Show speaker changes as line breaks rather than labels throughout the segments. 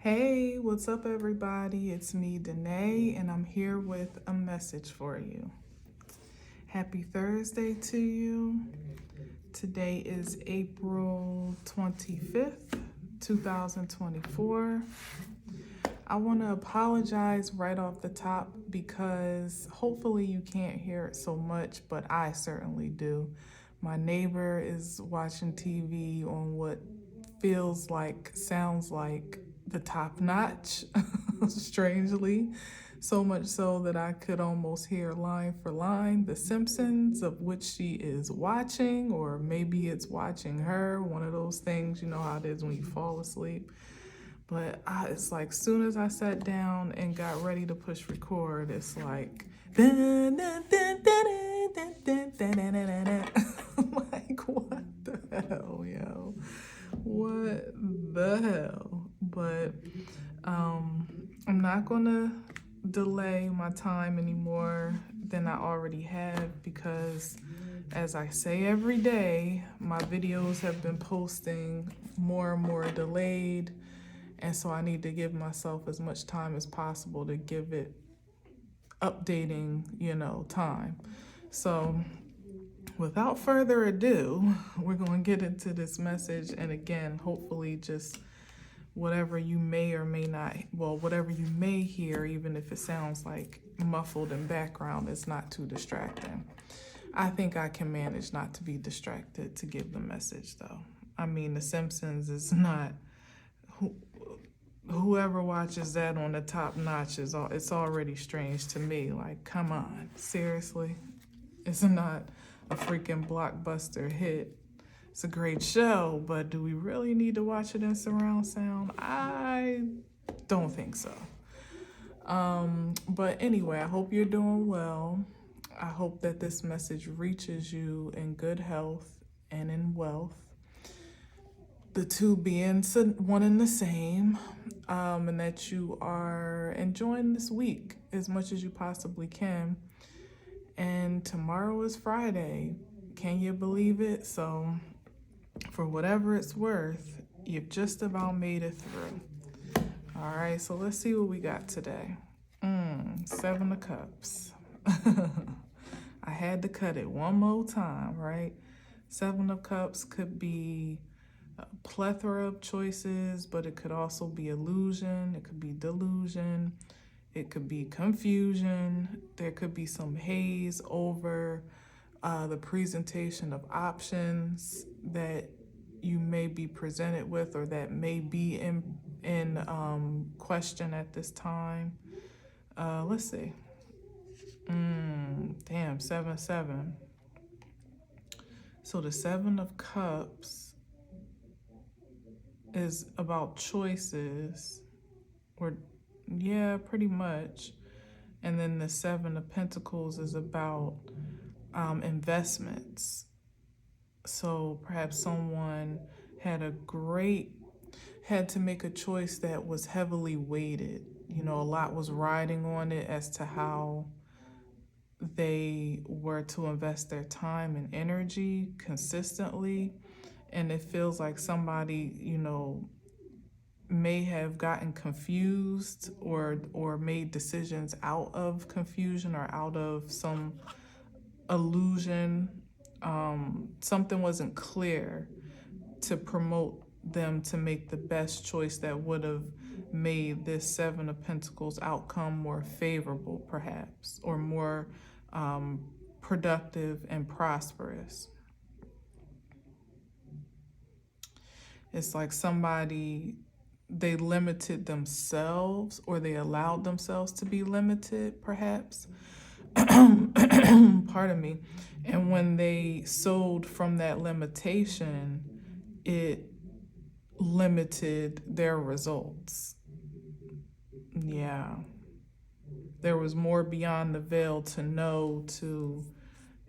Hey, what's up, everybody? It's me, Danae, and I'm here with a message for you. Happy Thursday to you. Today is April 25th, 2024. I want to apologize right off the top because hopefully you can't hear it so much, but I certainly do. My neighbor is watching TV on what sounds like the top notch, strangely. So much so that I could almost hear line for line The Simpsons, of which she is watching, or maybe it's watching her, one of those things, you know how it is when you fall asleep. But it's like soon as I sat down and got ready to push record, it's like, like what the hell, yo? What the hell? But I'm not gonna delay my time anymore than I already have because, as I say every day, my videos have been posting more and more delayed, and so I need to give myself as much time as possible to give it updating, time. So without further ado, we're going to get into this message. And again, hopefully just whatever you may or may not, whatever you may hear, even if it sounds like muffled in background, is not too distracting. I think I can manage not to be distracted to give the message, though. I mean, The Simpsons is not, whoever watches that on the top notch, it's already strange to me. Like, come on, seriously? It's not a freaking blockbuster hit. It's a great show, but do we really need to watch it in surround sound? I don't think so. But anyway, I hope you're doing well. I hope that this message reaches you in good health and in wealth, the two being one and the same, and that you are enjoying this week as much as you possibly can. And tomorrow is Friday. Can you believe it? So for whatever it's worth, you've just about made it through. All right, so let's see what we got today. Seven of Cups. I had to cut it one more time, right? Seven of Cups could be a plethora of choices, but it could also be illusion. It could be delusion. It could be confusion. There could be some haze over the presentation of options that you may be presented with, or that may be in question at this time. Let's see. Damn, 7-7. So the Seven of Cups is about choices, or yeah, pretty much. And then the Seven of Pentacles is about investments. So perhaps someone had to make a choice that was heavily weighted. A lot was riding on it as to how they were to invest their time and energy consistently. And it feels like somebody, may have gotten confused or made decisions out of confusion or out of some illusion. Something wasn't clear to promote them to make the best choice that would have made this Seven of Pentacles outcome more favorable, perhaps, or more productive and prosperous. It's like they limited themselves, or they allowed themselves to be limited, perhaps. Pardon me. And when they sold from that limitation, it limited their results. Yeah. There was more beyond the veil to know, to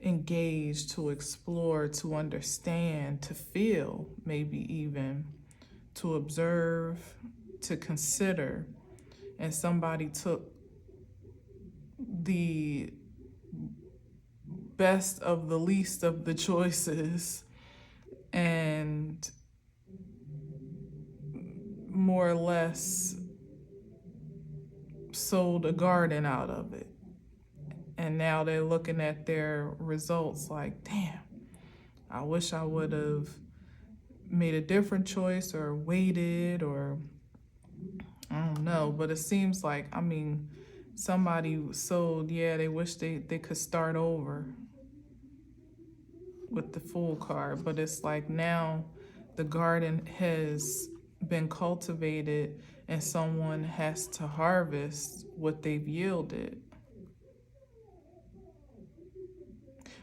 engage, to explore, to understand, to feel, maybe even to observe, to consider. And somebody took the best of the least of the choices and more or less sold a garden out of it. And now they're looking at their results like, damn, I wish I would have made a different choice or waited, or I don't know. But it seems like, I mean, somebody sold, yeah, they wish they could start over with the Fool card. But it's like now the garden has been cultivated and someone has to harvest what they've yielded.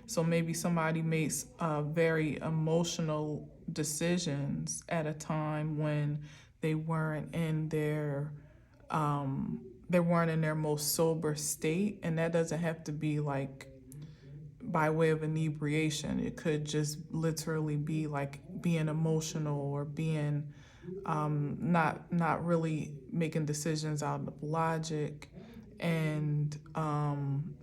So maybe somebody makes very emotional decisions at a time when they weren't in their most sober state, and that doesn't have to be like by way of inebriation. It could just literally be like being emotional or being not really making decisions out of logic and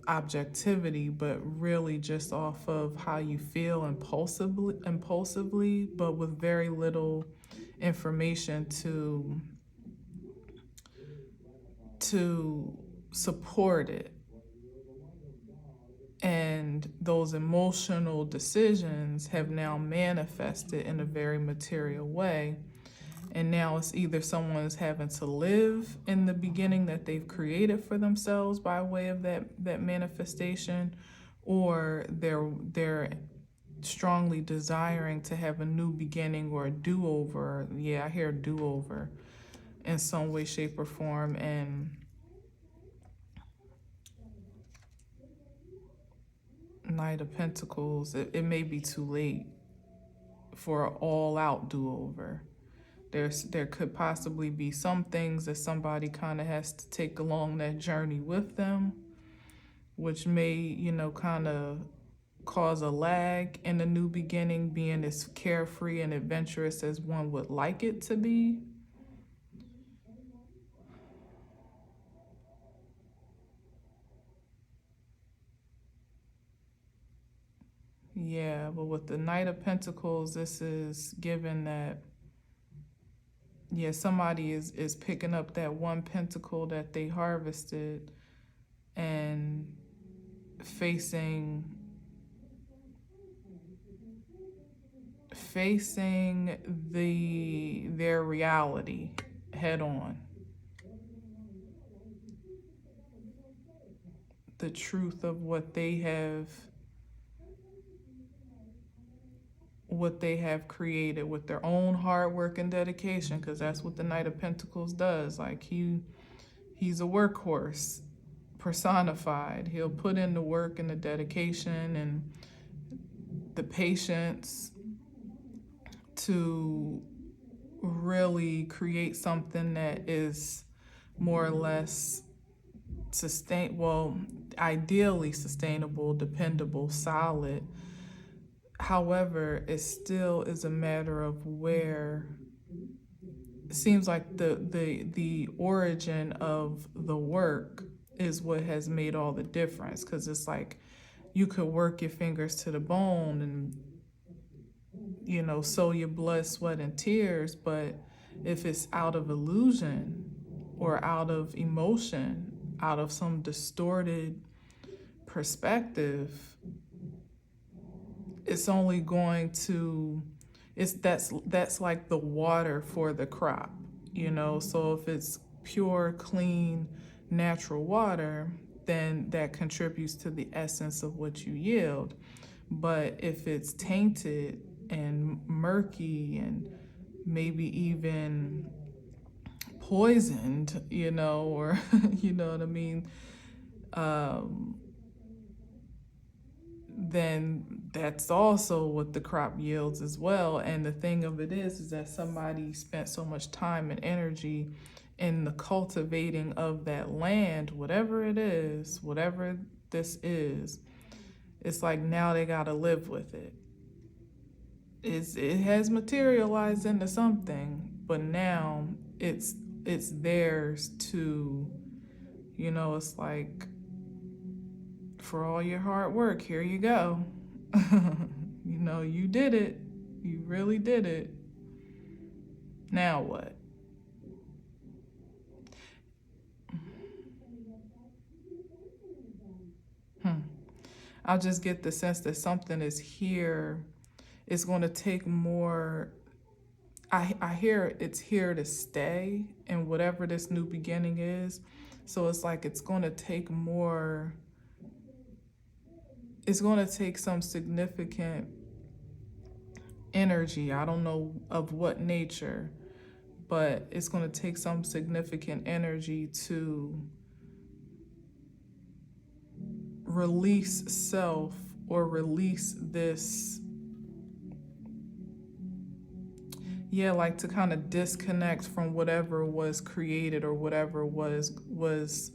objectivity, but really just off of how you feel impulsively, but with very little information to support it. And those emotional decisions have now manifested in a very material way. And now it's either someone's having to live in the beginning that they've created for themselves by way of that manifestation, or they're strongly desiring to have a new beginning or a do-over. Yeah, I hear do-over in some way, shape, or form. And Knight of Pentacles, it may be too late for an all-out do-over. There could possibly be some things that somebody kind of has to take along that journey with them, which may, kind of cause a lag in the new beginning being as carefree and adventurous as one would like it to be. Yeah, but with the Knight of Pentacles, this is given that, yeah, somebody is picking up that one pentacle that they harvested and facing their reality head on. The truth of what they have created with their own hard work and dedication, because that's what the Knight of Pentacles does. Like he's a workhorse personified. He'll put in the work and the dedication and the patience to really create something that is more or less ideally sustainable, dependable, solid. However, it still is a matter of where it seems like the origin of the work is what has made all the difference, because it's like you could work your fingers to the bone and sow your blood, sweat, and tears, but if it's out of illusion or out of emotion, out of some distorted perspective, it's only going to, that's like the water for the crop, so if it's pure, clean, natural water, then that contributes to the essence of what you yield. But if it's tainted and murky and maybe even poisoned, or you know what I mean, then that's also what the crop yields as well. And the thing of it is that somebody spent so much time and energy in the cultivating of that land, whatever it is, whatever this is, it's like now they got to live with it. It has materialized into something, but now it's theirs to, it's like, for all your hard work, here you go. You did it. You really did it. Now what? I just get the sense that something is here. It's going to take more. I hear it's here to stay, and whatever this new beginning is. So it's like it's going to take more. It's going to take some significant energy. I don't know of what nature, but it's going to take some significant energy to release self or release this. Yeah, like to kind of disconnect from whatever was created or whatever was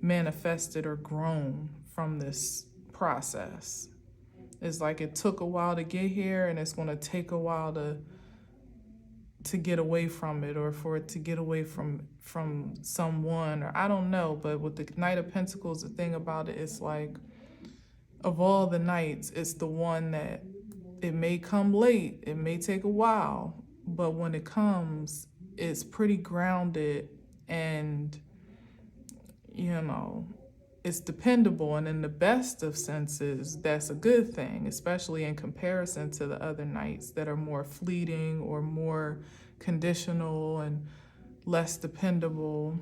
manifested or grown from this process. It's like it took a while to get here, and it's going to take a while to get away from it, or for it to get away from someone, or I don't know. But with the Knight of Pentacles, the thing about it is like, of all the nights, it's the one that it may come late, it may take a while, but when it comes, it's pretty grounded, and it's dependable. And in the best of senses, that's a good thing, especially in comparison to the other nights that are more fleeting or more conditional and less dependable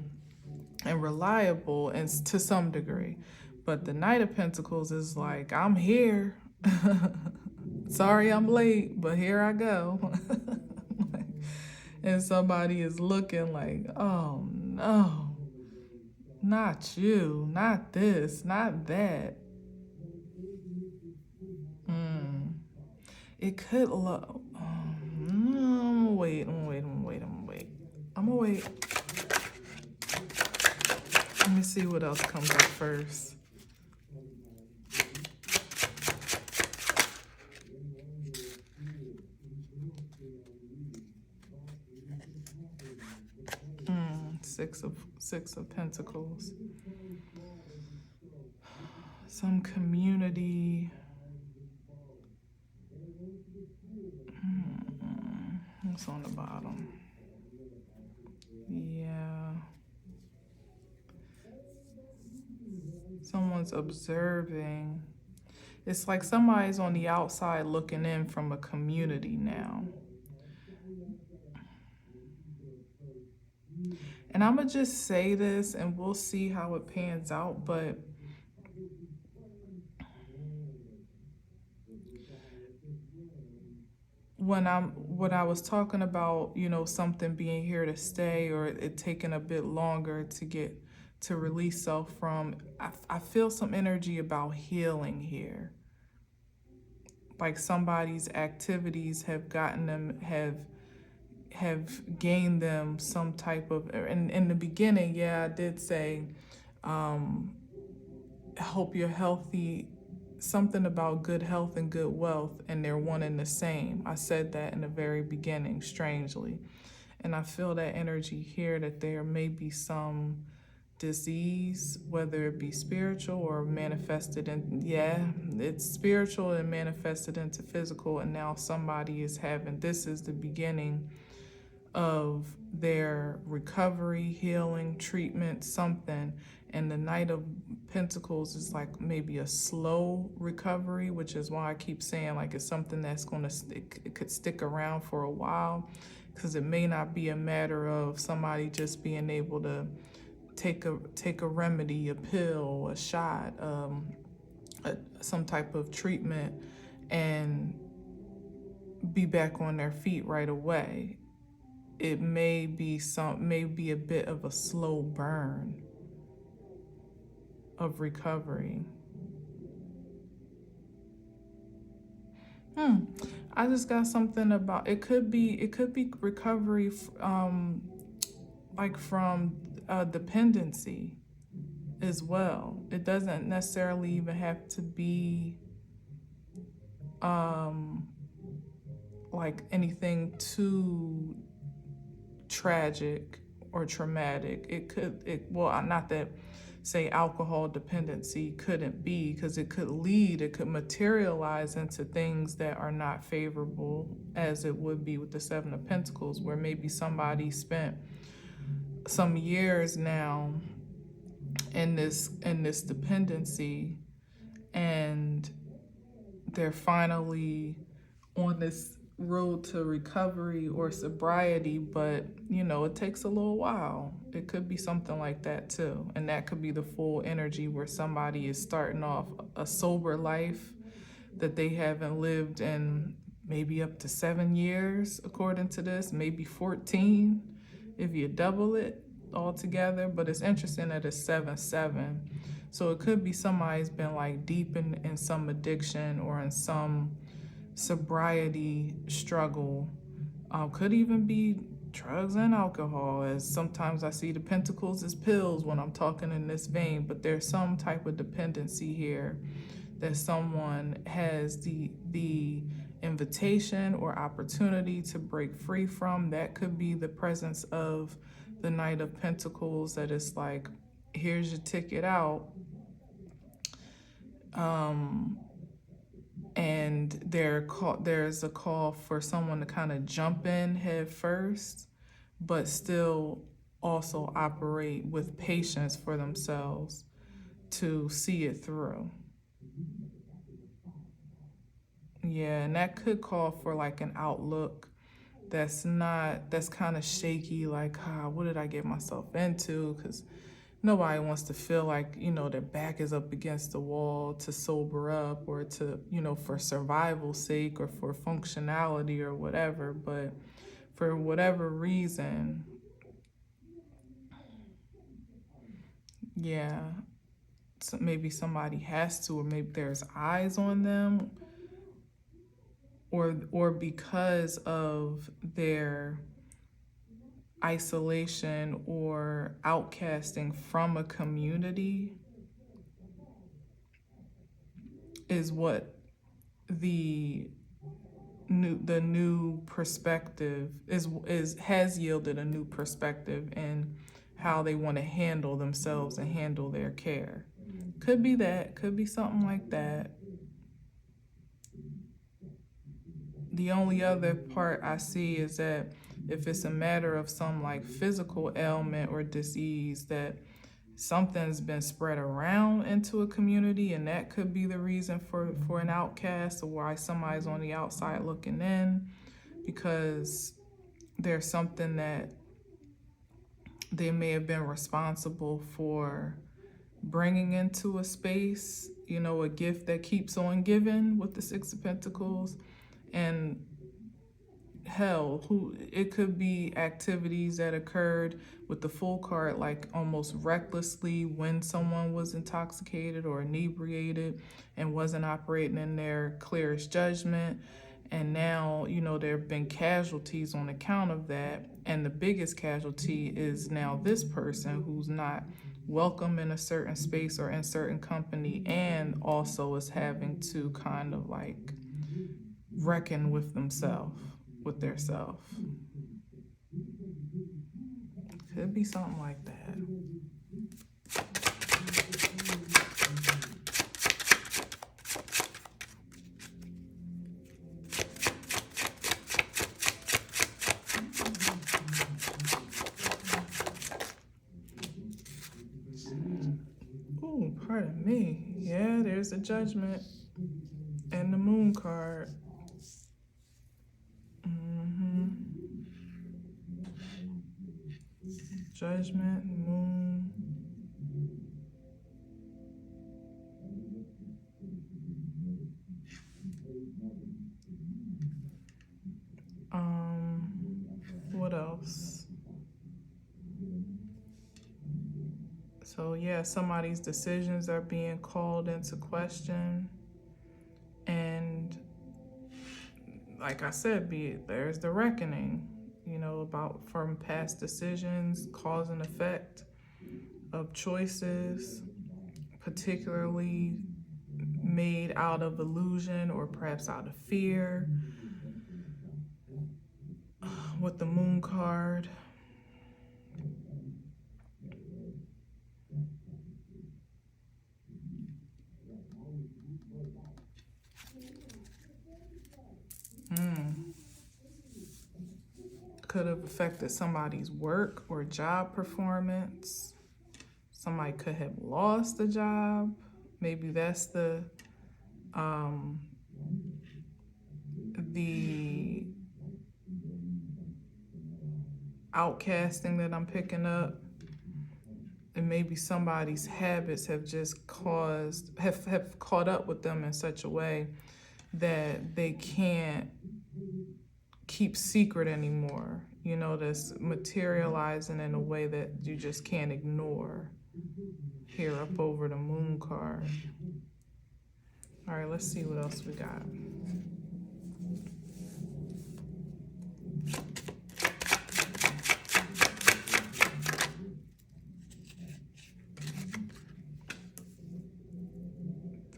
and reliable, and to some degree. But the Knight of Pentacles is like, I'm here. Sorry I'm late, but here I go. And somebody is looking like, oh no, not you, not this, not that. It could look, I'm gonna wait. Let me see what else comes up first. Six of Pentacles. Some community. What's on the bottom? Yeah. Someone's observing. It's like somebody's on the outside looking in from a community now. And I'm going to just say this, and we'll see how it pans out, but when I was talking about, something being here to stay, or it taking a bit longer to release self from, I feel some energy about healing here. Like somebody's activities have gotten them, have gained them some type of, and in the beginning, yeah, I did say, hope you're healthy, something about good health and good wealth, and they're one and the same. I said that in the very beginning, strangely. And I feel that energy here, that there may be some disease, whether it be spiritual or manifested in, it's spiritual and manifested into physical, and now somebody is having, this is the beginning of their recovery, healing, treatment, something. And the Knight of Pentacles is like maybe a slow recovery, which is why I keep saying like it's something that's going to stick, it could stick around for a while, because it may not be a matter of somebody just being able to take a remedy, a pill, a shot, some type of treatment, and be back on their feet right away. It may be a bit of a slow burn of recovery. I just got something about, it could be recovery like from dependency as well. It doesn't necessarily even have to be like anything too tragic or traumatic. Not that say alcohol dependency couldn't be, because it could materialize into things that are not favorable, as it would be with the Seven of Pentacles, where maybe somebody spent some years now in this dependency, and they're finally on this road to recovery or sobriety, but you know, it takes a little while. It could be something like that too. And that could be the full energy where somebody is starting off a sober life that they haven't lived in maybe up to 7 years, according to this, maybe 14 if you double it all together. But it's interesting that it's 7-7. So it could be somebody's been like deep in some addiction or in some sobriety struggle. Could even be drugs and alcohol, as sometimes I see the pentacles as pills when I'm talking in this vein, but there's some type of dependency here that someone has the invitation or opportunity to break free from. That could be the presence of the Knight of Pentacles, that it's like, here's your ticket out. And there's a call for someone to kind of jump in head first, but still also operate with patience for themselves to see it through. Yeah, and that could call for like an outlook that's kind of shaky, like, what did I get myself into? Because nobody wants to feel like, you know, their back is up against the wall to sober up, or to, you know, for survival's sake or for functionality or whatever. But for whatever reason, yeah, so maybe somebody has to, or maybe there's eyes on them, or because of their isolation or outcasting from a community is what the new perspective has yielded a new perspective in how they want to handle themselves and handle their care. Could be that, could be something like that. The only other part I see is that if it's a matter of some like physical ailment or disease, that something's been spread around into a community, and that could be the reason for an outcast, or why somebody's on the outside looking in, because there's something that they may have been responsible for bringing into a space, you know, a gift that keeps on giving with the Six of Pentacles. And hell, it could be activities that occurred with the Fool card, like almost recklessly, when someone was intoxicated or inebriated and wasn't operating in their clearest judgment. And now, you know, there have been casualties on account of that. And the biggest casualty is now this person who's not welcome in a certain space or in certain company, and also is having to kind of like reckon with themselves, with their self. Could be something like that. Ooh, pardon me. Yeah, there's the Judgment and the Moon card. Judgment, Moon. What else? So yeah, somebody's decisions are being called into question. And like I said, there's the reckoning, you know, about from past decisions, cause and effect of choices, particularly made out of illusion or perhaps out of fear. With the Moon card, could have affected somebody's work or job performance. Somebody could have lost a job. Maybe that's the the outcasting that I'm picking up, and maybe somebody's habits have just have caught up with them in such a way that they can't keep secret anymore. You know, that's materializing in a way that you just can't ignore. Here up over the moon card. All right, let's see what else we got.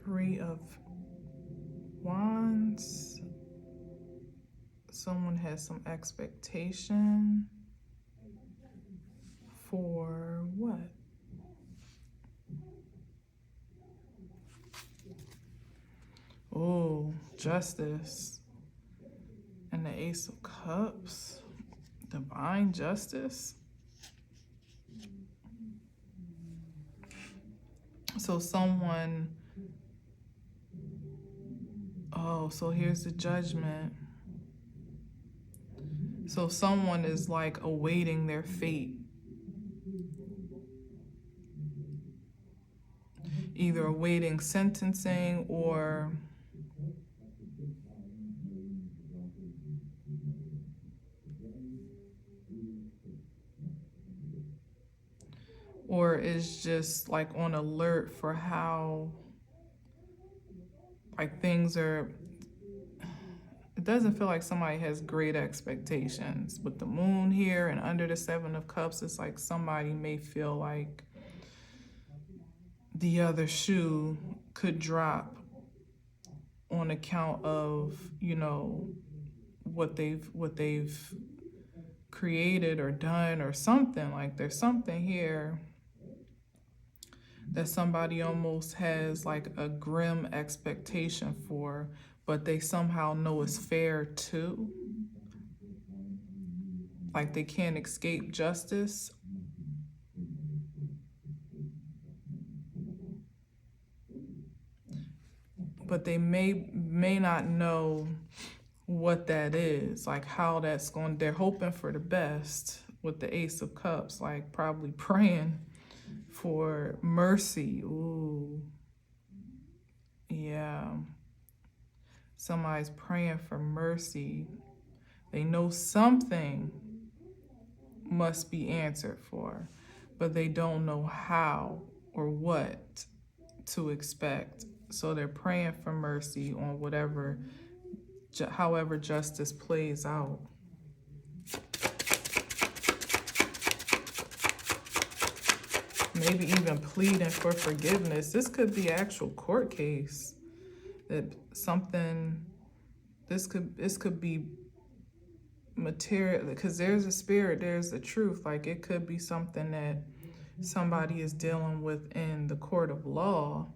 Three of Wands. Someone has some expectation for what? Oh, Justice. And the Ace of Cups. Divine justice. So someone, oh, so here's the Judgment. So someone is like awaiting their fate. Either awaiting sentencing or is just like on alert for how like things are. It doesn't feel like somebody has great expectations. With the moon here and under the Seven of Cups, it's like somebody may feel like the other shoe could drop on account of, you know, what they've created or done or something. Like there's something here that somebody almost has like a grim expectation for, but they somehow know it's fair too. Like they can't escape justice. But they may not know what that is, like how that's going. They're hoping for the best with the Ace of Cups, like probably praying for mercy. Ooh, yeah. Somebody's praying for mercy. They know something must be answered for, but they don't know how or what to expect. So they're praying for mercy on whatever, however justice plays out. Maybe even pleading for forgiveness. This could be actual court case. That something, this could be material, because there's a spirit, there's the truth. Like it could be something that somebody is dealing with in the court of law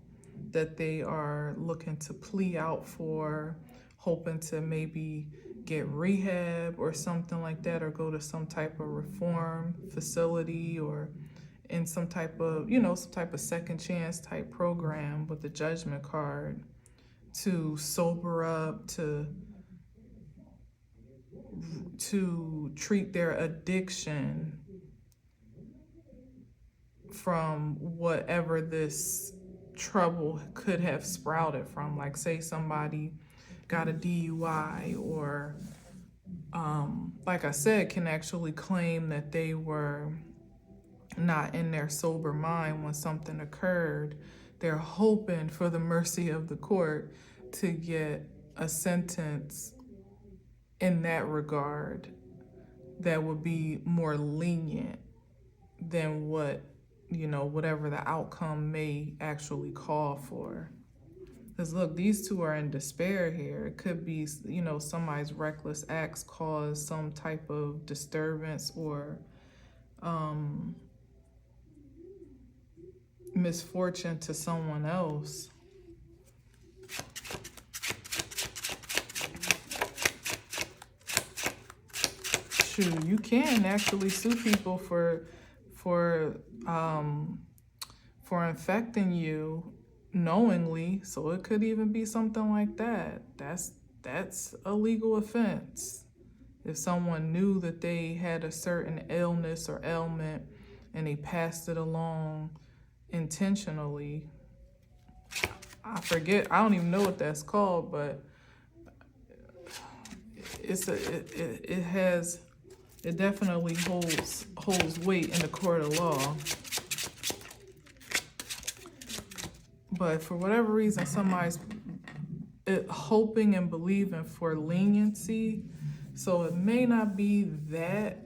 that they are looking to plea out for, hoping to maybe get rehab or something like that, or go to some type of reform facility or in some type of, you know, some type of second chance type program with the Judgment card to sober up, to treat their addiction from whatever this trouble could have sprouted from. Like say somebody got a DUI or like I said, can actually claim that they were not in their sober mind when something occurred. They're hoping for the mercy of the court to get a sentence in that regard that would be more lenient than what, you know, whatever the outcome may actually call for. Because look, these two are in despair here. It could be, you know, somebody's reckless acts cause some type of disturbance or misfortune to someone else. Shoot, you can actually sue people for infecting you knowingly, so it could even be something like that. That's that's a legal offense. If someone knew that they had a certain illness or ailment and they passed it along intentionally, I forget, I don't even know what that's called, but it definitely holds weight in the court of law. But for whatever reason, somebody's hoping and believing for leniency. So it may not be that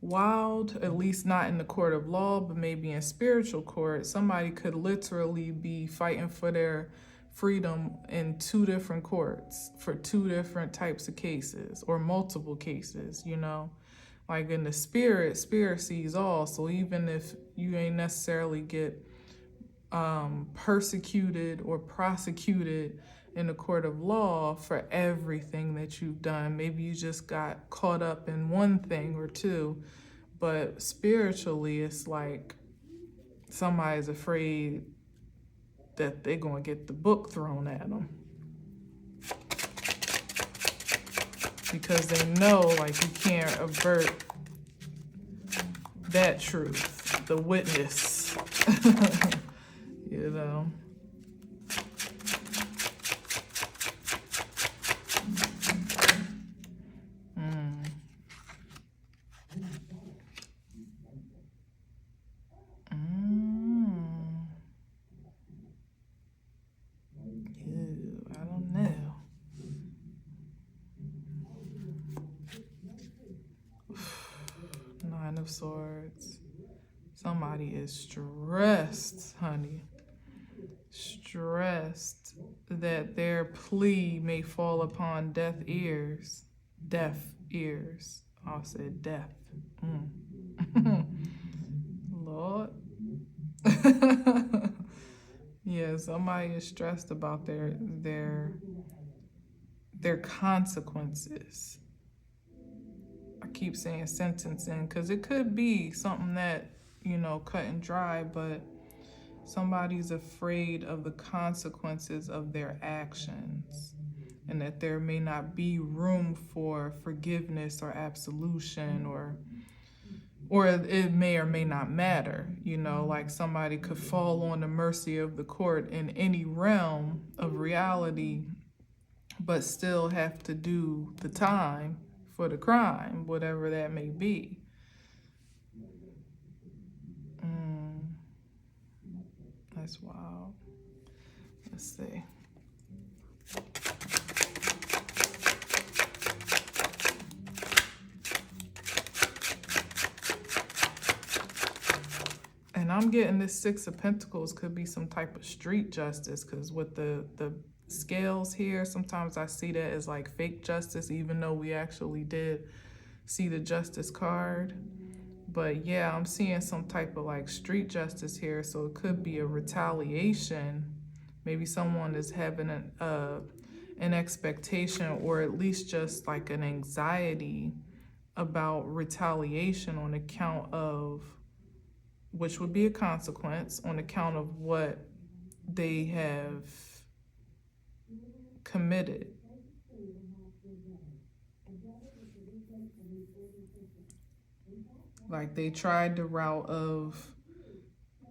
wild, at least not in the court of law, but maybe in spiritual court. Somebody could literally be fighting for their freedom in 2 different courts for 2 different types of cases or multiple cases, you know. Like in the spirit sees all. So even if you ain't necessarily get persecuted or prosecuted in the court of law for everything that you've done, maybe you just got caught up in one thing or 2, but spiritually it's like somebody's afraid that they're going to get the book thrown at them because they know, like, you can't avert that truth, the witness. You know. I don't know. Nine of Swords. Somebody is stressed, honey. Stressed that their plea may fall upon deaf ears. Deaf ears. I'll say deaf. Lord. Yeah, somebody is stressed about their consequences. I keep saying sentencing because it could be something that, you know, cut and dry, but somebody's afraid of the consequences of their actions and that there may not be room for forgiveness or absolution, or it may or may not matter, you know, like somebody could fall on the mercy of the court in any realm of reality, but still have to do the time for the crime, whatever that may be. That's wild. Let's see. And I'm getting this 6 of Pentacles could be some type of street justice, because with the scales here, sometimes I see that as like fake justice, even though we actually did see the justice card. But yeah, I'm seeing some type of like street justice here, so it could be a retaliation. Maybe someone is having an expectation, or at least just like an anxiety about retaliation on account of, which would be a consequence, on account of what they have committed. Like they tried the route of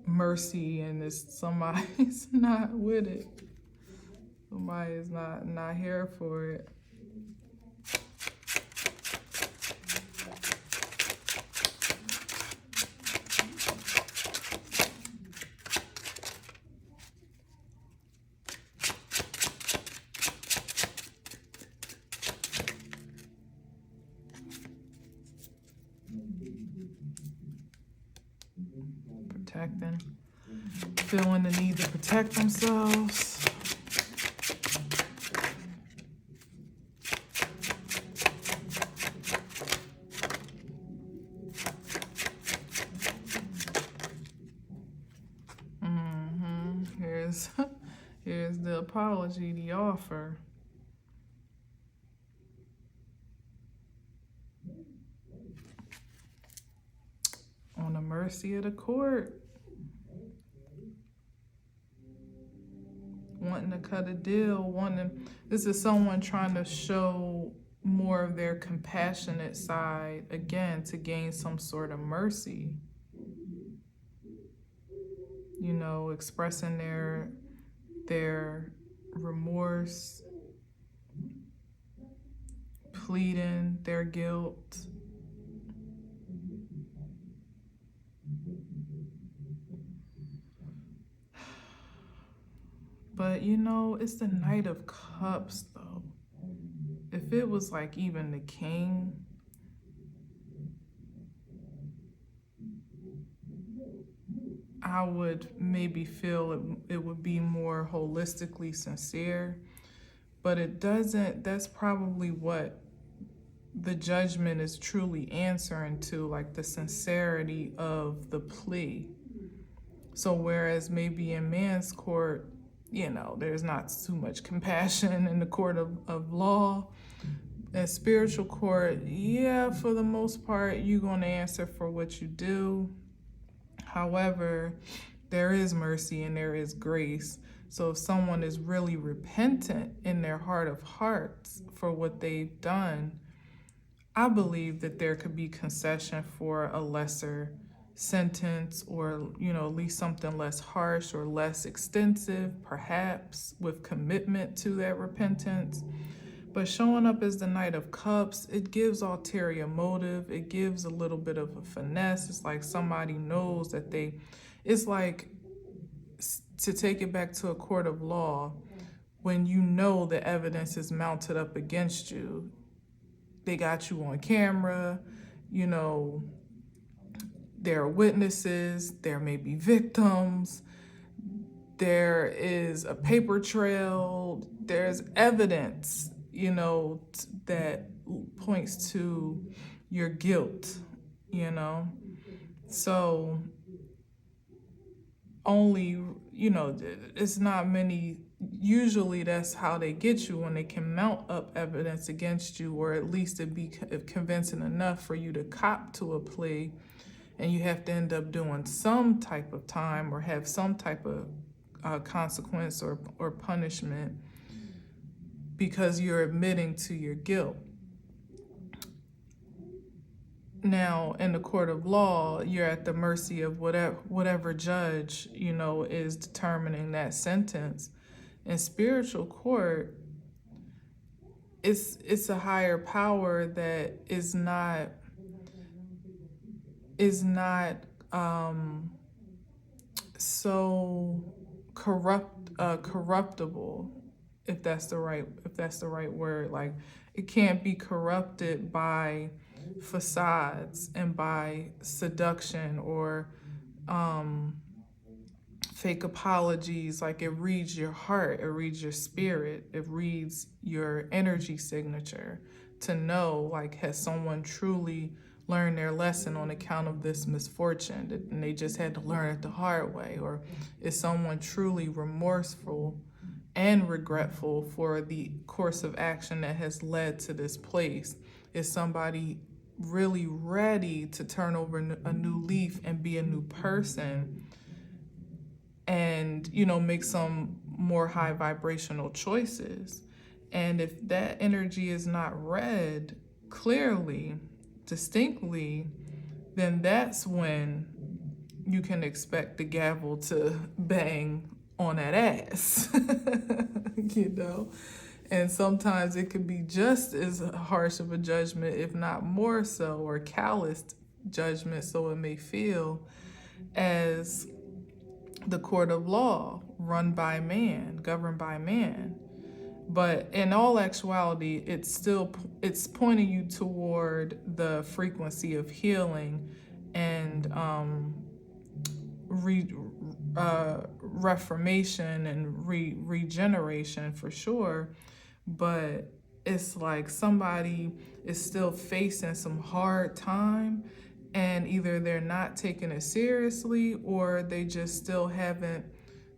mercy and somebody's not with it. Somebody is not here for it. Protecting, feeling the need to protect themselves. Here's the apology, the offer. On the mercy of the court. wanting to cut a deal, this is someone trying to show more of their compassionate side, again, to gain some sort of mercy. You know, expressing their remorse, pleading their guilt. But you know, it's the Knight of Cups though. If it was like even the King, I would maybe feel it would be more holistically sincere, but it doesn't. That's probably what the judgment is truly answering to, like the sincerity of the plea. So whereas maybe in man's court, you know, there's not too much compassion in the court of law. In spiritual court, yeah, for the most part, you're going to answer for what you do. However, there is mercy and there is grace. So if someone is really repentant in their heart of hearts for what they've done, I believe that there could be concession for a lesser sentence, or, you know, at least something less harsh or less extensive, perhaps with commitment to that repentance. But showing up as the Knight of Cups, it gives ulterior motive. It gives a little bit of a finesse. It's like somebody knows that it's like, to take it back to a court of law, when you know the evidence is mounted up against you, they got you on camera, you know, there are witnesses, there may be victims, there is a paper trail, there's evidence, you know, that points to your guilt, you know. So only, you know, it's not many, usually that's how they get you, when they can mount up evidence against you, or at least it be convincing enough for you to cop to a plea, and you have to end up doing some type of time or have some type of consequence or punishment because you're admitting to your guilt. Now, in the court of law, you're at the mercy of whatever judge, you know, is determining that sentence. In spiritual court, it's a higher power that is not so corruptible, if that's the right word. Like, it can't be corrupted by facades and by seduction or fake apologies. Like, it reads your heart, it reads your spirit, it reads your energy signature to know, like, has someone truly learned their lesson on account of this misfortune and they just had to learn it the hard way? Or is someone truly remorseful and regretful for the course of action that has led to this place? Is somebody really ready to turn over a new leaf and be a new person and, you know, make some more high vibrational choices? And if that energy is not read clearly, distinctly, then that's when you can expect the gavel to bang on that ass, you know? And sometimes it could be just as harsh of a judgment, if not more so, or calloused judgment, so it may feel, as the court of law, run by man, governed by man. But in all actuality, it's pointing you toward the frequency of healing and reformation and regeneration, for sure. But it's like somebody is still facing some hard time, and either they're not taking it seriously, or they just still haven't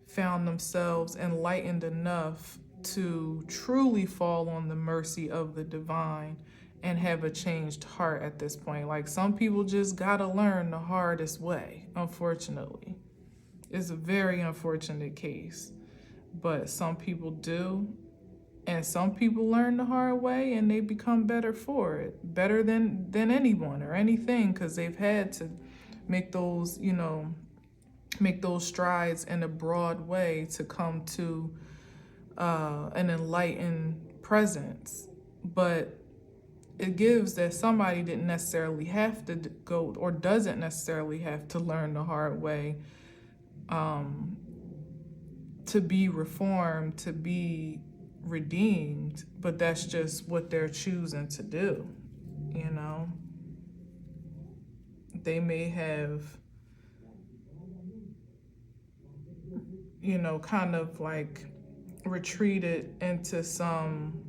found themselves enlightened enough to truly fall on the mercy of the divine and have a changed heart at this point. Like, some people just gotta learn the hardest way, unfortunately. It's a very unfortunate case. but some people do. And some people learn the hard way and they become better for it, better than anyone or anything, because they've had to make those, make those strides in a broad way to come to an enlightened presence. But it gives that somebody didn't necessarily have to go, or doesn't necessarily have to learn the hard way, to be reformed, to be redeemed, but that's just what they're choosing to do. They may have, kind of like retreated into some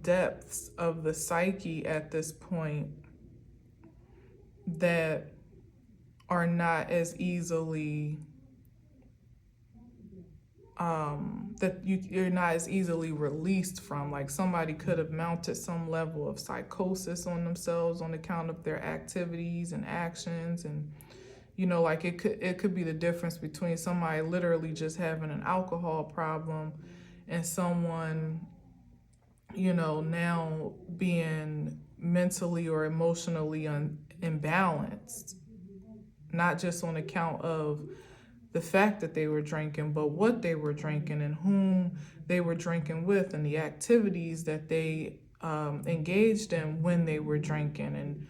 depths of the psyche at this point that are not as easily you're not as easily released from. Like somebody could have mounted some level of psychosis on themselves on account of their activities and actions, and like it could be the difference between somebody literally just having an alcohol problem and someone now being mentally or emotionally imbalanced, not just on account of the fact that they were drinking, but what they were drinking and whom they were drinking with and the activities that they engaged in when they were drinking. And,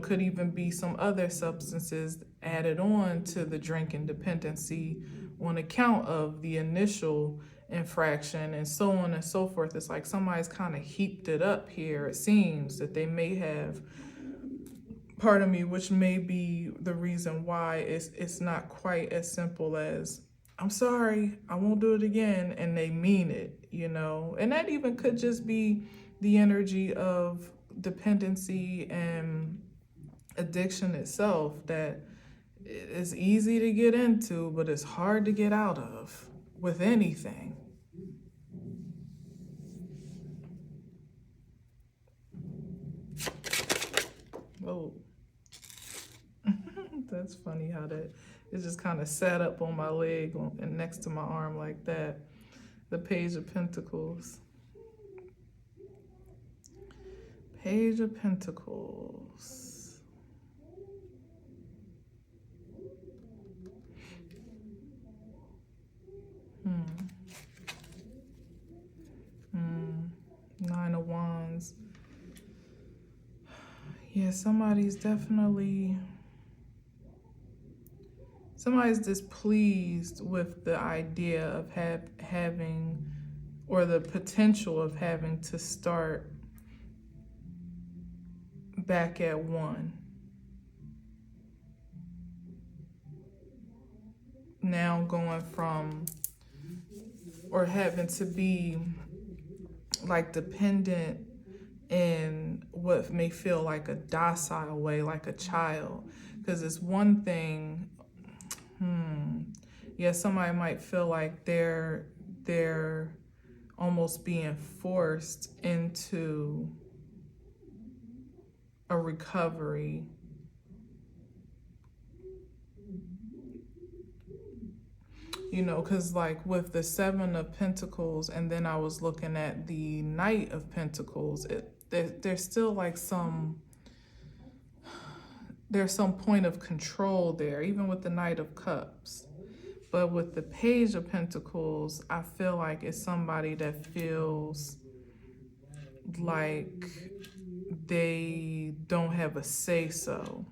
could even be some other substances added on to the drinking dependency on account of the initial infraction, and so on and so forth. It's like somebody's kind of heaped it up here. It seems that they may have, pardon me, which may be the reason why it's not quite as simple as, I'm sorry, I won't do it again, and they mean it, and that even could just be the energy of dependency and addiction itself, that is easy to get into, but it's hard to get out of with anything. Oh. That's funny how that it just kind of sat up on my leg and next to my arm like that. The Page of Pentacles. Page of Pentacles. Nine of Wands. Yeah, somebody's displeased with the idea of having, or the potential of having to start back at one. Now going from, or having to be like dependent in what may feel like a docile way, like a child. Because it's one thing, somebody might feel like they're almost being forced into a recovery. Because like with the Seven of Pentacles, and then I was looking at the Knight of Pentacles, there's still like there's some point of control there, even with the Knight of Cups. But with the Page of Pentacles, I feel like it's somebody that feels like they don't have a say-so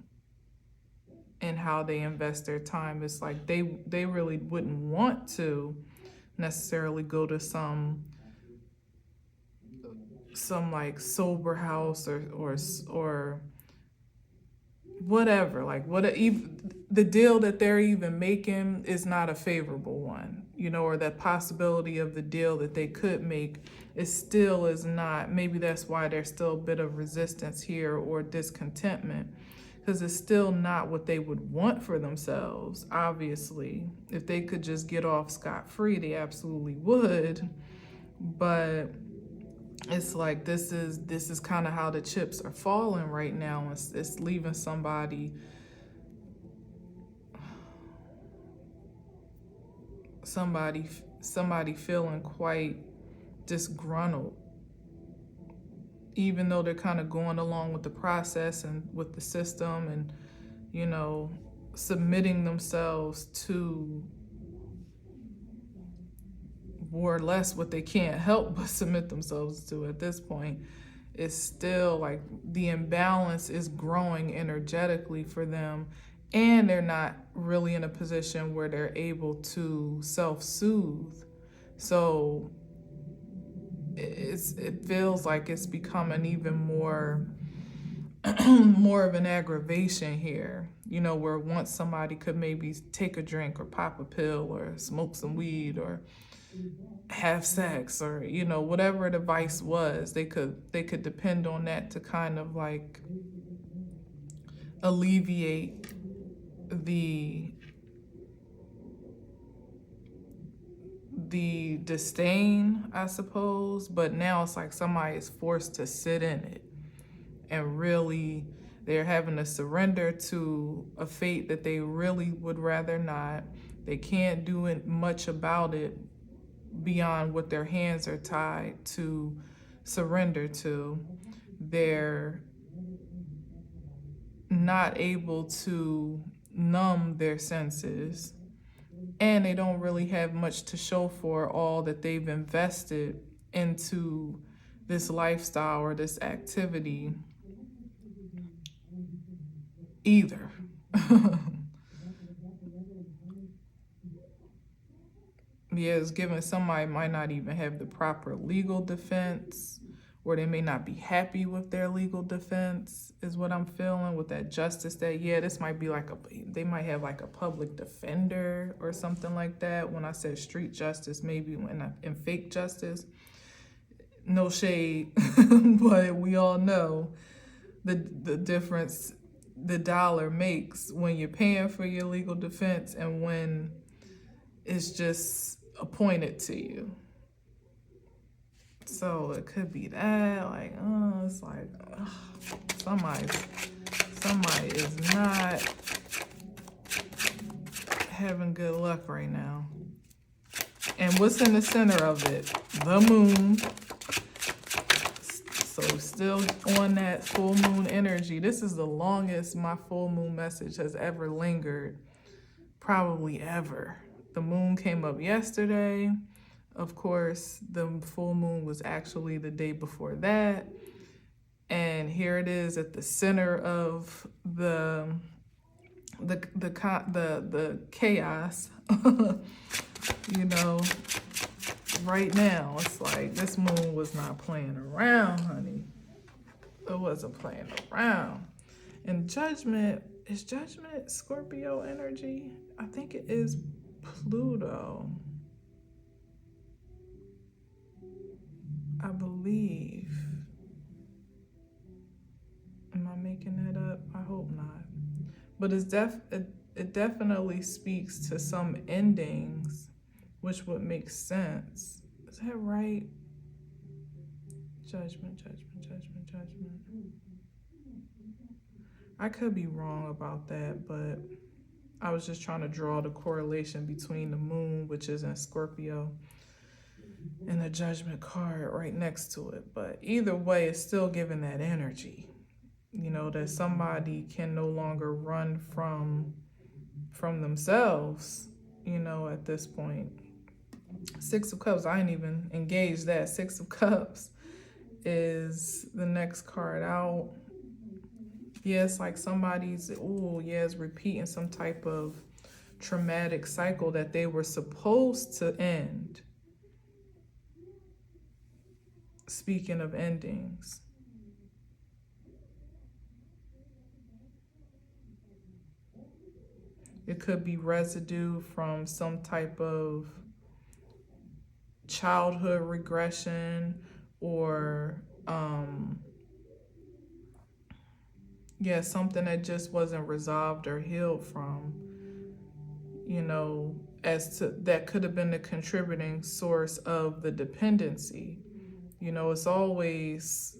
in how they invest their time. It's like they really wouldn't want to necessarily go to some like sober house or whatever, like the deal that they're even making is not a favorable one, or that possibility of the deal that they could make is not. Maybe that's why there's still a bit of resistance here or discontentment, because it's still not what they would want for themselves. Obviously, if they could just get off scot-free, they absolutely would. But it's like this is kind of how the chips are falling right now. It's leaving somebody somebody feeling quite disgruntled, even though they're kind of going along with the process and with the system and, you know, submitting themselves to more or less what they can't help but submit themselves to at this point. It's still like the imbalance is growing energetically for them, and they're not really in a position where they're able to self-soothe. So it feels like it's becoming even more more of an aggravation here, you know, where once somebody could maybe take a drink or pop a pill or smoke some weed or have sex or, you know, whatever the vice was, they could depend on that to kind of like alleviate the disdain, I suppose. But now it's like somebody is forced to sit in it, and really they're having to surrender to a fate that they really would rather not. They can't do much about it beyond what their hands are tied to surrender to. They're not able to numb their senses, and they don't really have much to show for all that they've invested into this lifestyle or this activity either. Yeah, it's given somebody might not even have the proper legal defense, or they may not be happy with their legal defense, is what I'm feeling with that justice. That, yeah, this might be like they might have like a public defender or something like that. When I said street justice, maybe in fake justice, no shade, but we all know the difference the dollar makes when you're paying for your legal defense and when it's just appointed to you. So it could be that, like, it's like, somebody is not having good luck right now. And what's in the center of it? The moon. So still on that full moon energy. This is the longest my full moon message has ever lingered, probably ever. The moon came up yesterday. Of course, the full moon was actually the day before that. And here it is at the center of the chaos. You know, right now, it's like this moon was not playing around, honey. It wasn't playing around. And judgment, is judgment Scorpio energy? I think it is Pluto, I believe. Am I making that up? I hope not. But it definitely speaks to some endings, which would make sense. Is that right? Judgment, judgment, judgment, judgment. I could be wrong about that, but I was just trying to draw the correlation between the moon, which is in Scorpio, and the judgment card right next to it. But either way, it's still giving that energy, you know, that somebody can no longer run from themselves, you know, at this point. Six of Cups, I ain't even engaged that. Six of Cups is the next card out. Yeah, it's like somebody's, it's repeating some type of traumatic cycle that they were supposed to end. Speaking of endings. It could be residue from some type of childhood regression or something that just wasn't resolved or healed from, you know, as to that could have been the contributing source of the dependency. You know, it's always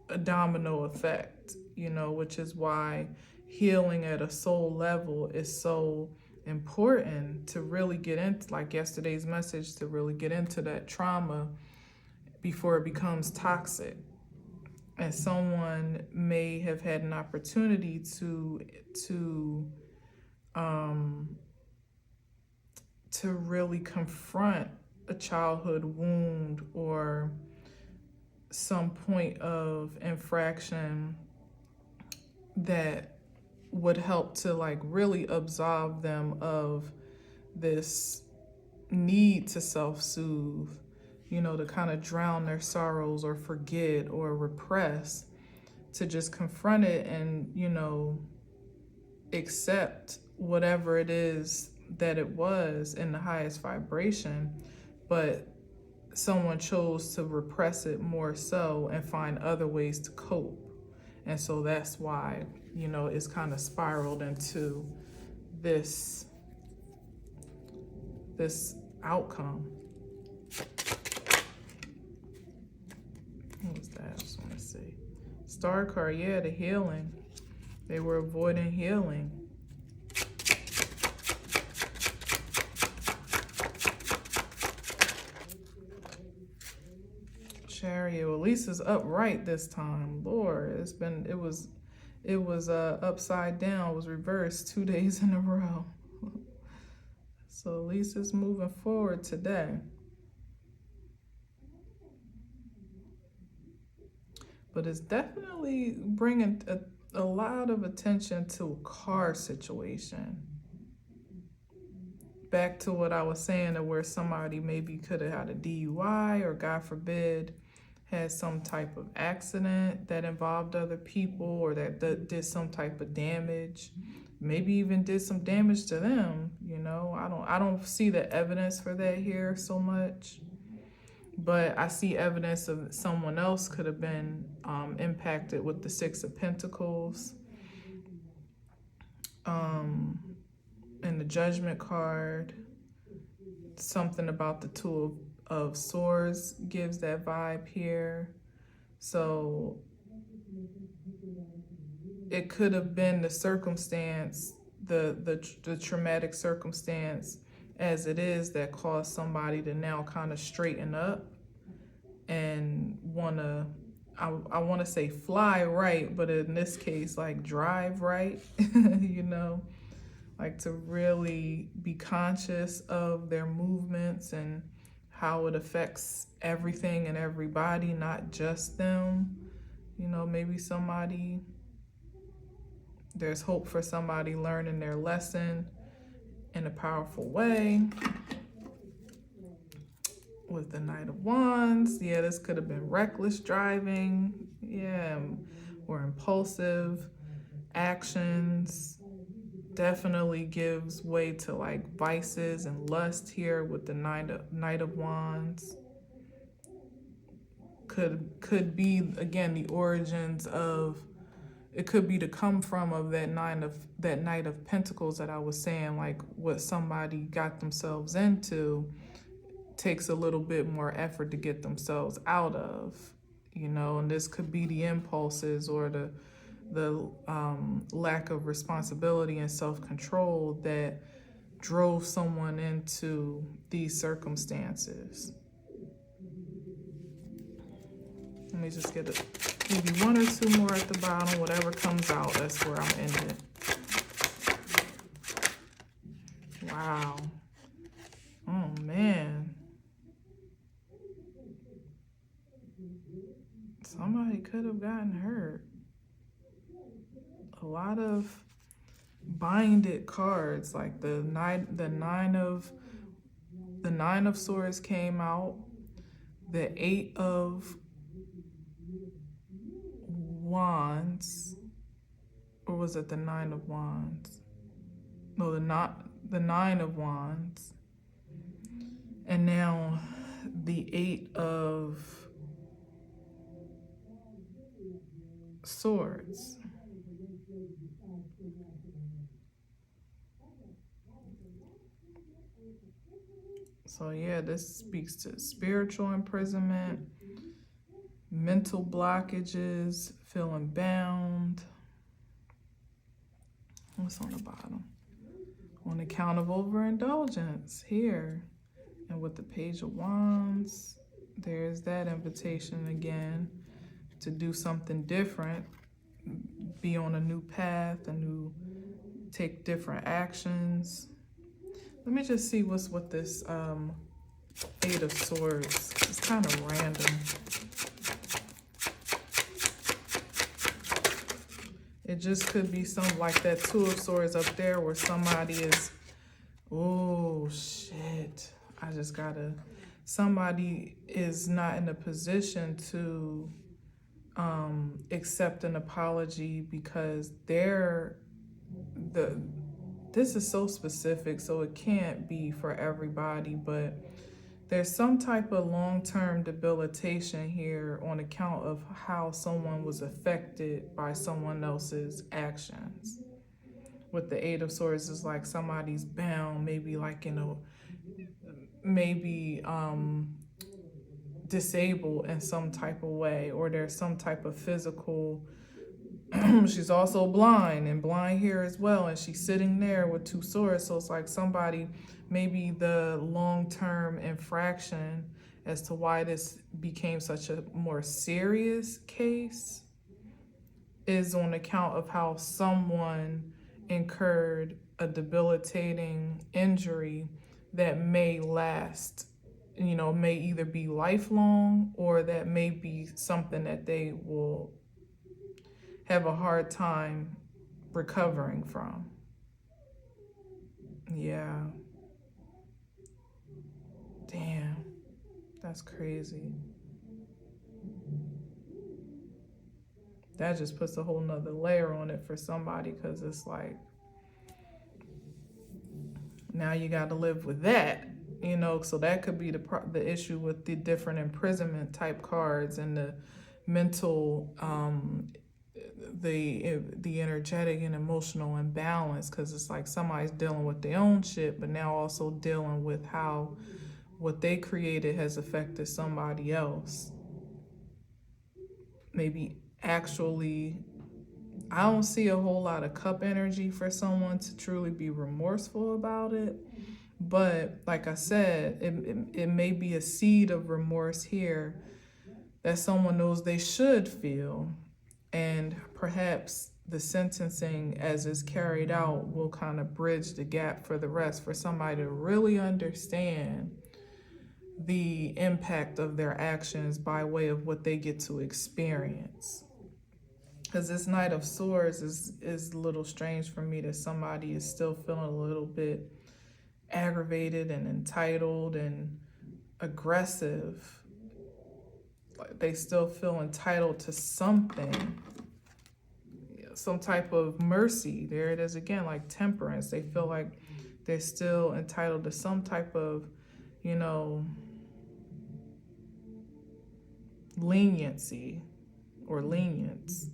a domino effect, you know, which is why healing at a soul level is so important to really get into, like yesterday's message, to really get into that trauma before it becomes toxic. And someone may have had an opportunity to really confront a childhood wound or some point of infraction that would help to like really absolve them of this need to self-soothe, you know, to kind of drown their sorrows or forget or repress, to just confront it and, you know, accept whatever it is that it was in the highest vibration, but someone chose to repress it more so and find other ways to cope. And so that's why, you know, it's kind of spiraled into this outcome. What was that? I just want to see. Star card, yeah, the healing. They were avoiding healing. Chariot, well, Lisa's upright this time. Lord, it was upside down, was reversed 2 days in a row. So Lisa's moving forward today. But it's definitely bringing a lot of attention to a car situation. Back to what I was saying, of where somebody maybe could have had a DUI or, God forbid, had some type of accident that involved other people, or that did some type of damage, maybe even did some damage to them. You know, I don't see the evidence for that here so much, but I see evidence of someone else could have been impacted with the Six of Pentacles, and the Judgment card. Something about the Two of Swords gives that vibe here. So it could have been the circumstance, the traumatic circumstance as it is, that caused somebody to now kind of straighten up and I want to say fly right, but in this case, like drive right, you know, like to really be conscious of their movements and how it affects everything and everybody, not just them. You know, maybe there's hope for somebody learning their lesson in a powerful way. With the Knight of Wands, yeah, this could have been reckless driving, yeah, or impulsive actions. Definitely gives way to like vices and lust here with the Knight of Wands. Could be, again, the origins of, it could be to come from of that Knight of Pentacles that I was saying, like what somebody got themselves into takes a little bit more effort to get themselves out of, you know, and this could be the impulses or the lack of responsibility and self-control that drove someone into these circumstances. Let me just get maybe one or two more at the bottom. Whatever comes out, that's where I'm ending. Wow. Oh, man. Somebody could have gotten hurt. A lot of binded cards, like the nine of Swords came out, the Eight of Wands, or was it the Nine of Wands? No, the Nine of Wands, and now the Eight of Swords. So yeah, this speaks to spiritual imprisonment, mental blockages, feeling bound. What's on the bottom? on account of overindulgence here. And with the Page of Wands, there's that invitation again to do something different, be on a new path, take different actions. Let me just see what's with this Eight of Swords. It's kind of random. It just could be something like that Two of Swords up there where somebody is, oh shit, somebody is not in a position to accept an apology because this is so specific, so it can't be for everybody, but there's some type of long-term debilitation here on account of how someone was affected by someone else's actions. With the Eight of Swords, it's like somebody's bound, maybe like disabled in some type of way, or there's some type of physical. She's also blind, and blind here as well, and she's sitting there with two swords. So it's like somebody, maybe the long-term infraction as to why this became such a more serious case is on account of how someone incurred a debilitating injury that may last, may either be lifelong, or that may be something that they will have a hard time recovering from. Yeah. Damn. That's crazy. That just puts a whole nother layer on it for somebody, because it's like, now you got to live with that, so that could be the issue with the different imprisonment type cards and the mental, the energetic and emotional imbalance, because it's like somebody's dealing with their own shit, but now also dealing with how what they created has affected somebody else. Maybe actually, I don't see a whole lot of cup energy for someone to truly be remorseful about it. But like I said, it may be a seed of remorse here that someone knows they should feel. And perhaps the sentencing as is carried out will kind of bridge the gap for the rest, for somebody to really understand the impact of their actions by way of what they get to experience. Because this Knight of Swords is a little strange for me, that somebody is still feeling a little bit aggravated and entitled and aggressive. Like they still feel entitled to something, some type of mercy. There it is again, like temperance. They feel like they're still entitled to some type of, leniency or lenience.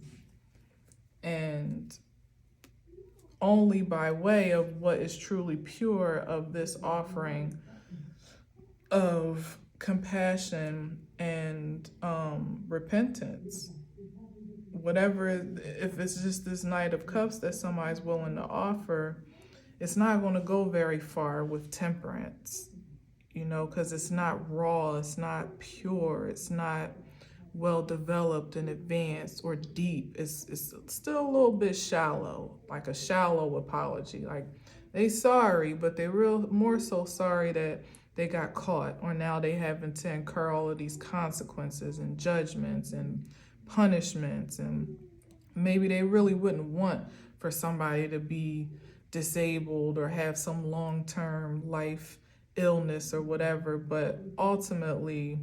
And only by way of what is truly pure of this offering of compassion and repentance. Whatever, if it's just this Knight of Cups that somebody's willing to offer, it's not going to go very far with temperance, because it's not raw, it's not pure, it's not well developed and advanced or deep. It's still a little bit shallow, like a shallow apology. Like they sorry, but they more so sorry that they got caught, or now they having to incur all of these consequences and judgments and punishments, and maybe they really wouldn't want for somebody to be disabled or have some long-term life illness or whatever, but ultimately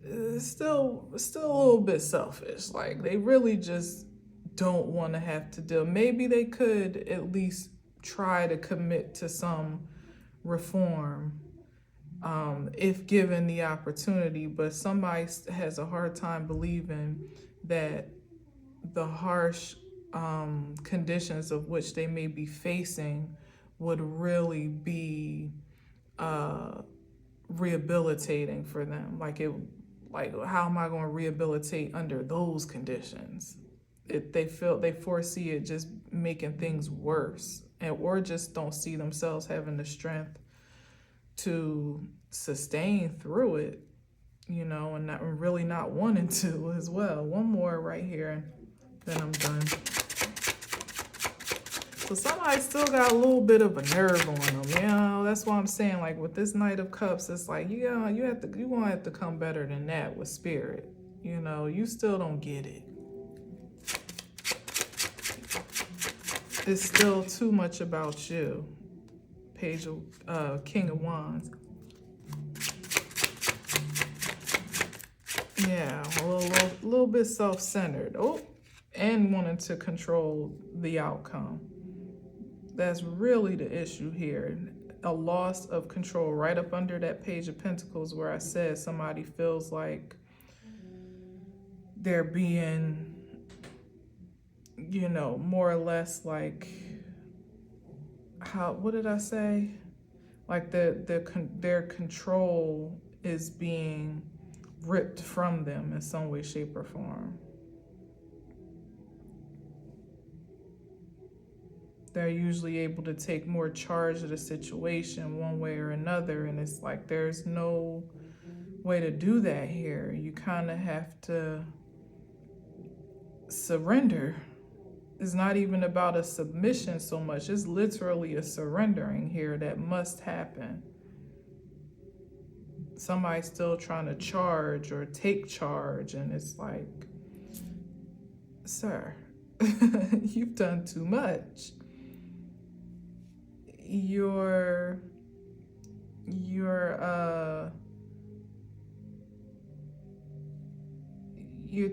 it's still a little bit selfish. Like they really just don't want to have to deal. Maybe they could at least try to commit to some reform if given the opportunity, but somebody has a hard time believing that the harsh conditions of which they may be facing would really be rehabilitating for them. Like how am I going to rehabilitate under those conditions? They foresee it just making things worse or just don't see themselves having the strength to sustain through it, and not really not wanting to as well. One more right here, and then I'm done. So somebody still got a little bit of a nerve on them, That's why I'm saying, like, with this Knight of Cups, it's like you're gonna have to come better than that with spirit. You still don't get it. It's still too much about you. Page of King of Wands. Yeah, a little bit self-centered. Oh, and wanting to control the outcome. That's really the issue here. A loss of control right up under that Page of Pentacles where I said somebody feels like they're being, more or less like, what did I say? Like their control is being ripped from them in some way, shape, or form. They're usually able to take more charge of the situation one way or another, and it's like there's no way to do that here. You kind of have to surrender. It's not even about a submission so much. It's literally a surrendering here that must happen. Somebody's still trying to charge or take charge, and it's like, sir, you've done too much. Your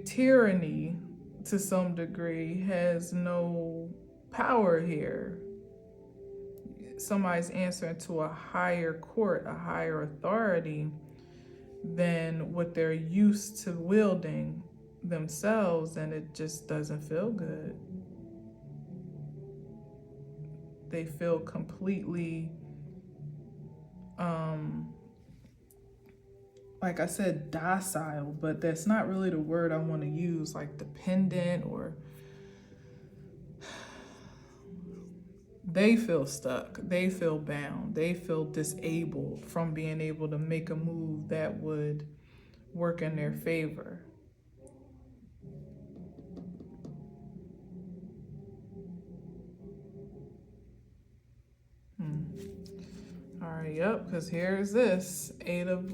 tyranny to some degree has no power here. Somebody's answering to a higher court, a higher authority than what they're used to wielding themselves, and it just doesn't feel good. They feel completely, like I said, docile, but that's not really the word I want to use, like dependent, or they feel stuck, they feel bound, they feel disabled from being able to make a move that would work in their favor. All right, yep, because here's this eight of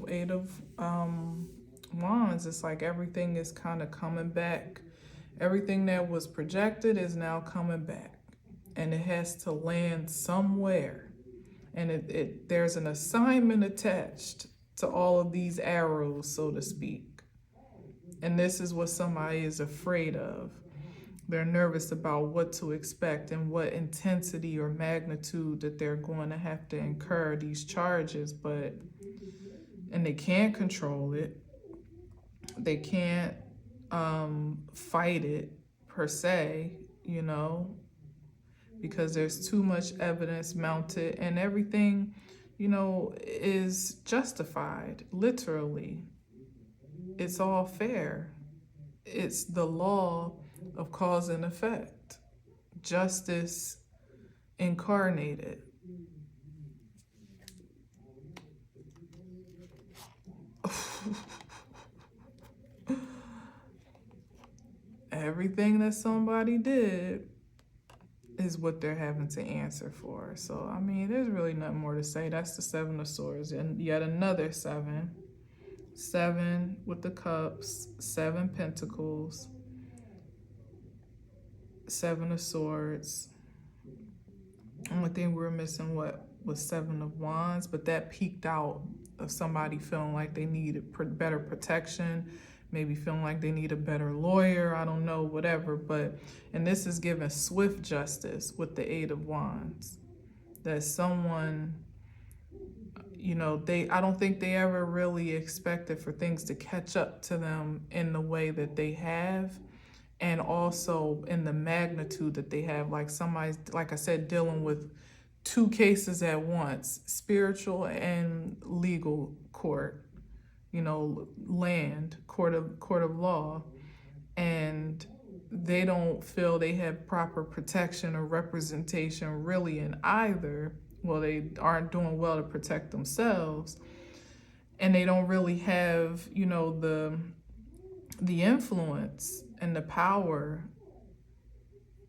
Wands. It's like everything is kind of coming back. Everything that was projected is now coming back, and it has to land somewhere. And there's an assignment attached to all of these arrows, so to speak. And this is what somebody is afraid of. They're nervous about what to expect and what intensity or magnitude that they're going to have to incur these charges, and they can't control it. They can't fight it per se, because there's too much evidence mounted, and everything, is justified, literally. It's all fair. It's the law of cause and effect. Justice incarnated. Everything that somebody did is what they're having to answer for. So, I mean, there's really nothing more to say. That's the Seven of Swords. And yet another seven. Seven with the cups, 7 pentacles, 7 of Swords. Only thing we were missing was 7 of Wands, but that peaked out of somebody feeling like they needed better protection, maybe feeling like they need a better lawyer, I don't know, whatever. And this is giving swift justice with the 8 of Wands. That someone, I don't think they ever really expected for things to catch up to them in the way that they have, and also in the magnitude that they have. Like somebody's, like I said, dealing with 2 cases at once, spiritual and legal court, land, court of law. And they don't feel they have proper protection or representation really in either. Well, they aren't doing well to protect themselves, and they don't really have, the influence and the power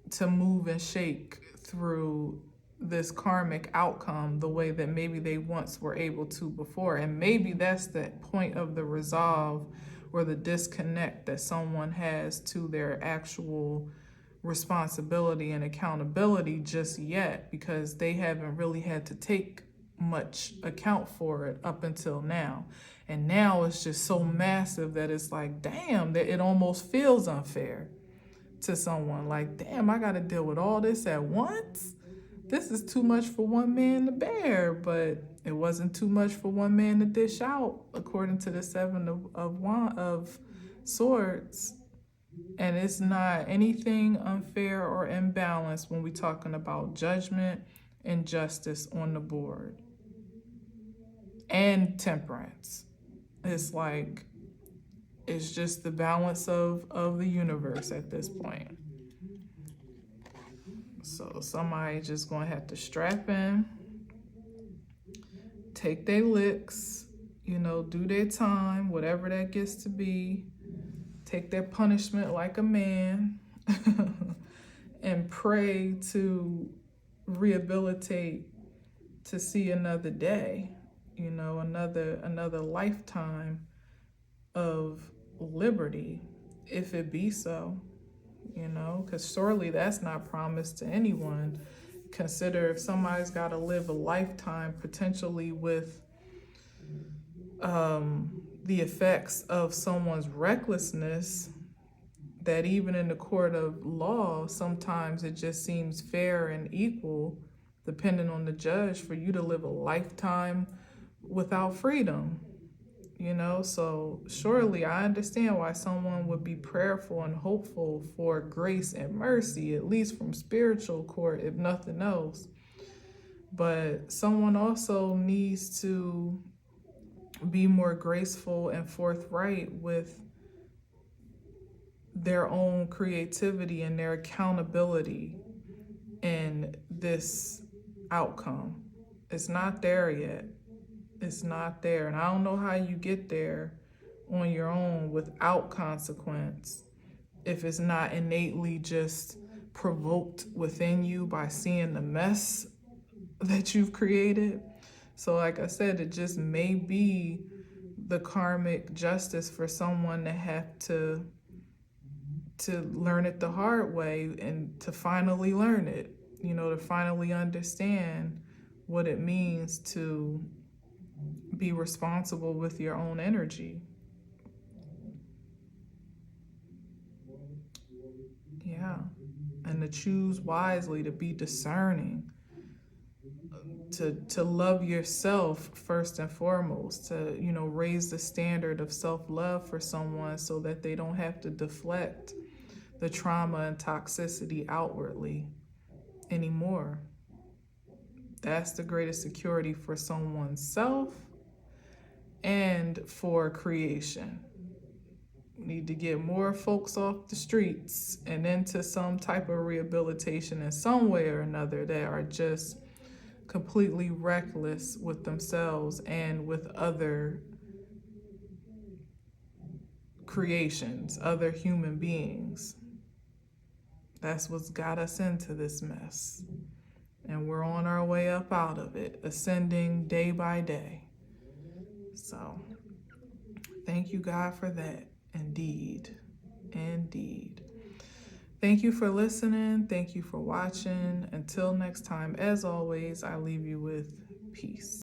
to move and shake through this karmic outcome the way that maybe they once were able to before. And maybe that's the point of the resolve or the disconnect that someone has to their actual responsibility and accountability just yet, because they haven't really had to take much account for it up until now. And now it's just so massive that it's like, damn, that it almost feels unfair to someone. Like, damn, I got to deal with all this at once. This is too much for one man to bear. But it wasn't too much for one man to dish out, according to the Seven of Swords. And it's not anything unfair or imbalanced when we're talking about judgment and justice on the board. And temperance. It's like, it's just the balance of the universe at this point. So somebody just gonna have to strap in, take their licks, do their time, whatever that gets to be, take their punishment like a man, and pray to rehabilitate to see another day, another lifetime of liberty, if it be so, because surely that's not promised to anyone. Consider if somebody's got to live a lifetime potentially with the effects of someone's recklessness, that even in the court of law, sometimes it just seems fair and equal, depending on the judge, for you to live a lifetime without freedom. So surely I understand why someone would be prayerful and hopeful for grace and mercy, at least from spiritual court, if nothing else. But someone also needs to be more graceful and forthright with their own creativity and their accountability in this outcome. It's not there yet. It's not there. And I don't know how you get there on your own without consequence if it's not innately just provoked within you by seeing the mess that you've created. So like I said, it just may be the karmic justice for someone to have to learn it the hard way, and to finally learn it, to finally understand what it means to be responsible with your own energy. Yeah. And to choose wisely, to be discerning, to love yourself first and foremost, to, raise the standard of self-love for someone so that they don't have to deflect the trauma and toxicity outwardly anymore. That's the greatest security for someone's self and for creation. We need to get more folks off the streets and into some type of rehabilitation in some way or another that are just completely reckless with themselves and with other creations, other human beings. That's what's got us into this mess. And we're on our way up out of it, ascending day by day. So, thank you, God, for that. Indeed. Indeed. Thank you for listening. Thank you for watching. Until next time, as always, I leave you with peace.